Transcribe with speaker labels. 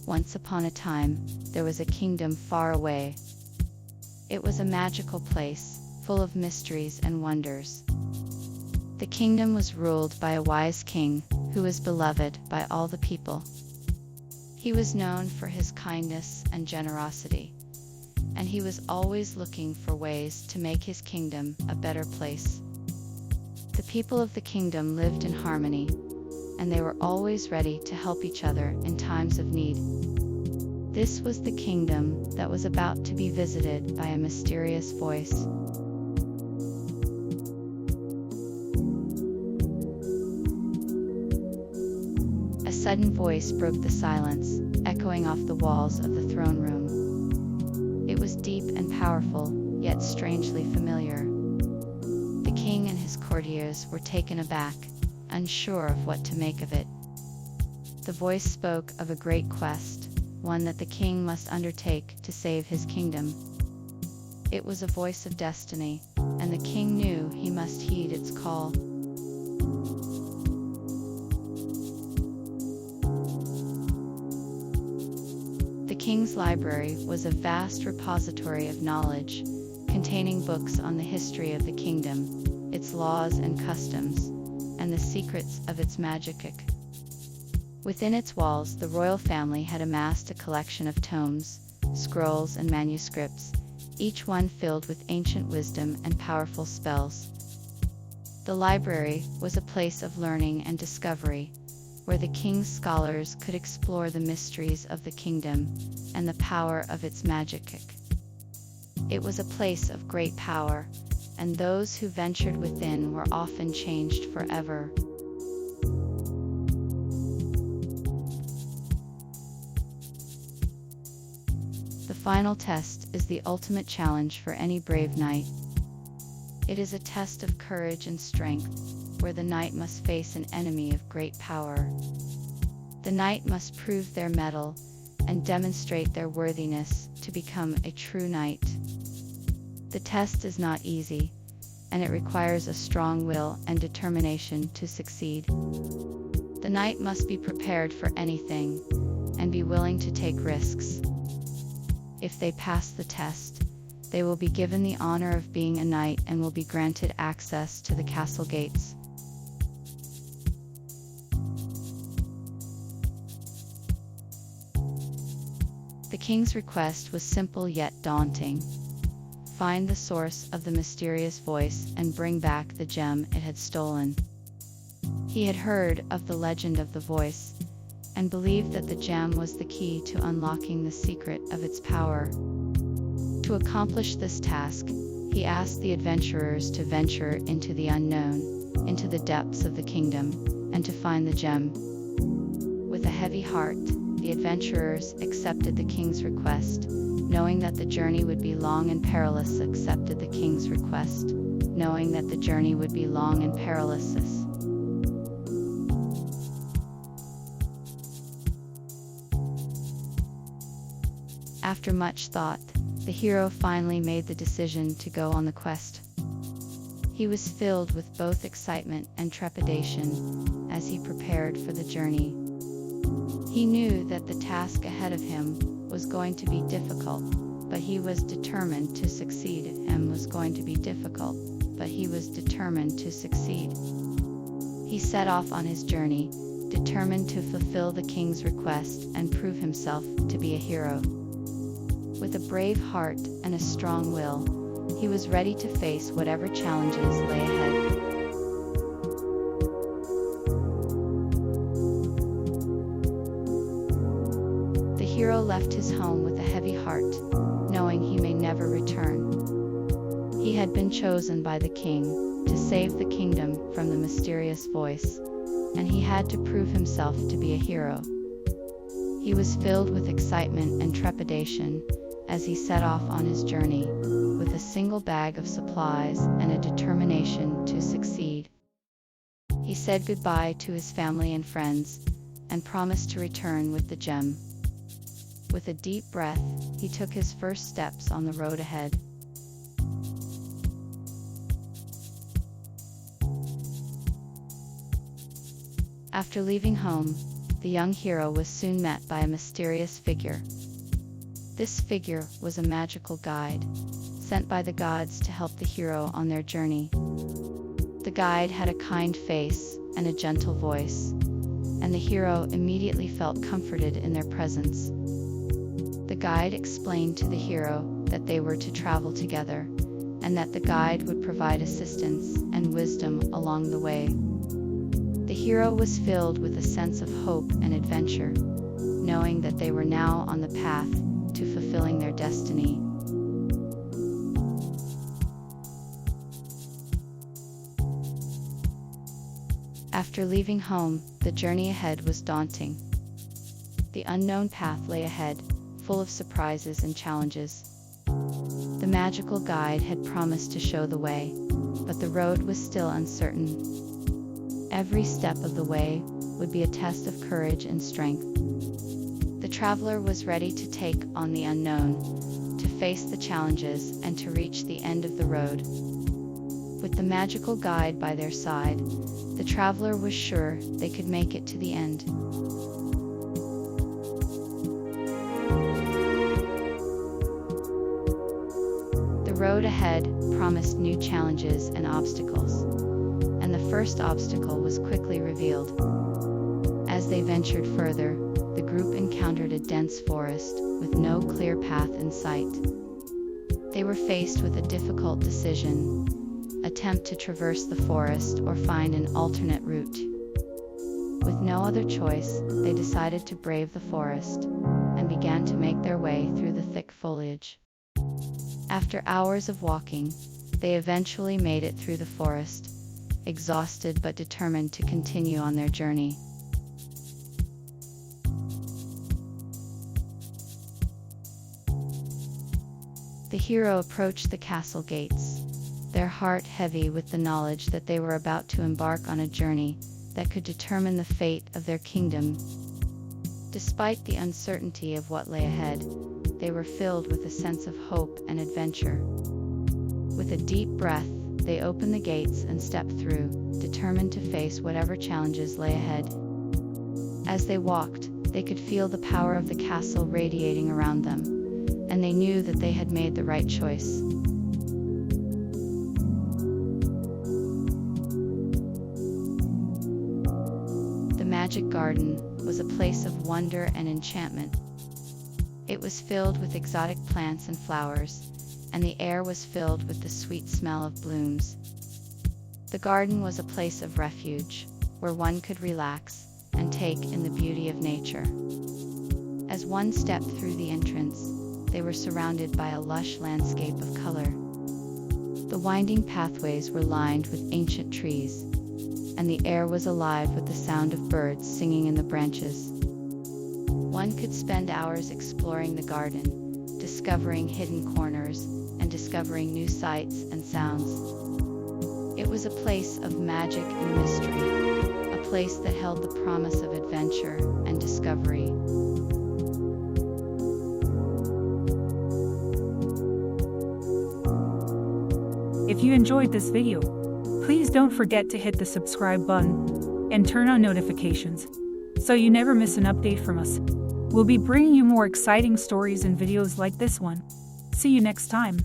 Speaker 1: Once upon a time, there was a kingdom far away. It was a magical place, full of mysteries and wonders. The kingdom was ruled by a wise king, who was beloved by all the people. He was known for his kindness and generosity, and he was always looking for ways to make his kingdom a better place. The people of the kingdom lived in harmony, and they were always ready to help each other in times of need. This was the kingdom that was about to be visited by a mysterious voice. A sudden voice broke the silence, echoing off the walls of the throne room. It was deep and powerful, yet strangely familiar. The king and his courtiers were taken aback, unsure of what to make of it. The voice spoke of a great quest, one that the king must undertake to save his kingdom. It was a voice of destiny, and the king knew he must heed its call. The king's library was a vast repository of knowledge, containing books on the history of the kingdom, its laws and customs, and the secrets of its magic. Within its walls, the royal family had amassed a collection of tomes, scrolls, and manuscripts, each one filled with ancient wisdom and powerful spells. The library was a place of learning and discovery, where the king's scholars could explore the mysteries of the kingdom and the power of its magic. It was a place of great power, and those who ventured within were often changed forever. The final test is the ultimate challenge for any brave knight. It is a test of courage and strength, where the knight must face an enemy of great power. The knight must prove their mettle and demonstrate their worthiness to become a true knight. The test is not easy, and it requires a strong will and determination to succeed. The knight must be prepared for anything, and be willing to take risks. If they pass the test, they will be given the honor of being a knight and will be granted access to the castle gates. The king's request was simple yet daunting. Find the source of the mysterious voice and bring back the gem it had stolen. He had heard of the legend of the voice, and believed that the gem was the key to unlocking the secret of its power. To accomplish this task, he asked the adventurers to venture into the unknown, into the depths of the kingdom, and to find the gem. With a heavy heart, the adventurers accepted the king's request, knowing that the journey would be long and perilous. After much thought, the hero finally made the decision to go on the quest. He was filled with both excitement and trepidation as he prepared for the journey. He knew that the task ahead of him was going to be difficult, but he was determined to succeed. He set off on his journey, determined to fulfill the king's request and prove himself to be a hero. With a brave heart and a strong will, he was ready to face whatever challenges lay ahead. The hero left his home with a heavy heart, knowing he may never return. He had been chosen by the king to save the kingdom from the mysterious voice, and he had to prove himself to be a hero. He was filled with excitement and trepidation as he set off on his journey, with a single bag of supplies and a determination to succeed. He said goodbye to his family and friends, and promised to return with the gem. With a deep breath, he took his first steps on the road ahead. After leaving home, the young hero was soon met by a mysterious figure. This figure was a magical guide, sent by the gods to help the hero on their journey. The guide had a kind face and a gentle voice, and the hero immediately felt comforted in their presence. The guide explained to the hero that they were to travel together, and that the guide would provide assistance and wisdom along the way. The hero was filled with a sense of hope and adventure, knowing that they were now on the path to fulfilling their destiny. After leaving home, the journey ahead was daunting. The unknown path lay ahead, full of surprises and challenges. The magical guide had promised to show the way, but the road was still uncertain. Every step of the way would be a test of courage and strength. The traveler was ready to take on the unknown, to face the challenges, and to reach the end of the road. With the magical guide by their side, the traveler was sure they could make it to the end. The road ahead promised new challenges and obstacles, and the first obstacle was quickly revealed. As they ventured further, the group encountered a dense forest with no clear path in sight. They were faced with a difficult decision: attempt to traverse the forest or find an alternate route. With no other choice, they decided to brave the forest and began to make their way through the thick foliage. After hours of walking, they eventually made it through the forest, exhausted but determined to continue on their journey. The hero approached the castle gates, their heart heavy with the knowledge that they were about to embark on a journey that could determine the fate of their kingdom. Despite the uncertainty of what lay ahead, they were filled with a sense of hope and adventure. With a deep breath, they opened the gates and stepped through, determined to face whatever challenges lay ahead. As they walked, they could feel the power of the castle radiating around them, and they knew that they had made the right choice. The magic garden was a place of wonder and enchantment. It was filled with exotic plants and flowers, and the air was filled with the sweet smell of blooms. The garden was a place of refuge, where one could relax and take in the beauty of nature. As one stepped through the entrance, they were surrounded by a lush landscape of color. The winding pathways were lined with ancient trees, and the air was alive with the sound of birds singing in the branches. One could spend hours exploring the garden, discovering hidden corners, and discovering new sights and sounds. It was a place of magic and mystery, a place that held the promise of adventure and discovery.
Speaker 2: If you enjoyed this video, please don't forget to hit the subscribe button and turn on notifications so you never miss an update from us. We'll be bringing you more exciting stories and videos like this one. See you next time.